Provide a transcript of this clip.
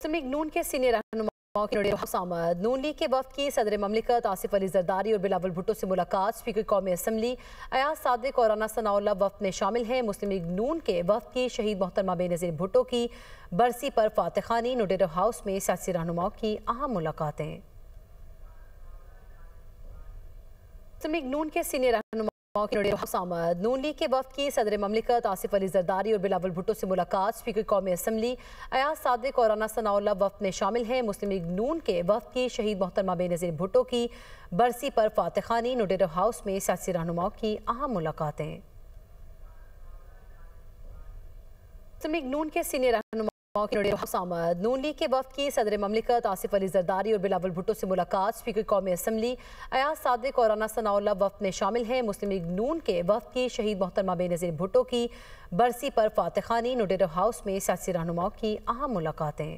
मुस्लिम league नून के senior रहनुमाओं की आमद। नून लीग के वफद की सदर ममलिकत आसिफ अली जरदारी और बिलावल भुट्टो से मुलाकात। स्पीकर कौमी असम्बली अयाज सादिक और राना सनाउल्लाह वफद में शामिल हैं। मुस्लिम लीग नून के वफद की शहीद मोहतरमा बेनज़ीर भुट्टो की बरसी पर फातखानी। नोडेरो हाउस में सियासी रहनुमाओं की अहम मुलाकातें। मुस्लिम लीग नून के सीनियर रहनुमा आमद। नून लीग के वफद की सदर ममलिकत आसिफ अली जरदारी और बिलावल भुट्टो से मुलाकात। स्पीकर कौमी असम्बली अयाज सादिक और राना सनाउल्लाह वफद में शामिल हैं। मुस्लिम लीग नून के वफद की शहीद मोहतरमा बेनज़ीर भुट्टो की बरसी पर फातखानी। नोडेरो हाउस में सियासी रहनुमाओं की अहम मुलाकातें। मुस्लिम लीग नून के सीनियर रहनुमा आमद। नून लीग के वफद की सदर ममलिकत आसिफ अली जरदारी और बिलावल भुट्टो से मुलाकात। स्पीकर कौमी असम्बली अयाज सादिक और राना सनाउल्लाह वफद में शामिल हैं। मुस्लिम लीग नून के वफद की शहीद मोहतरमा बेनज़ीर भुट्टो की बरसी पर फातखानी। नोडेरो हाउस में सियासी रहनुमाओं की अहम मुलाकातें।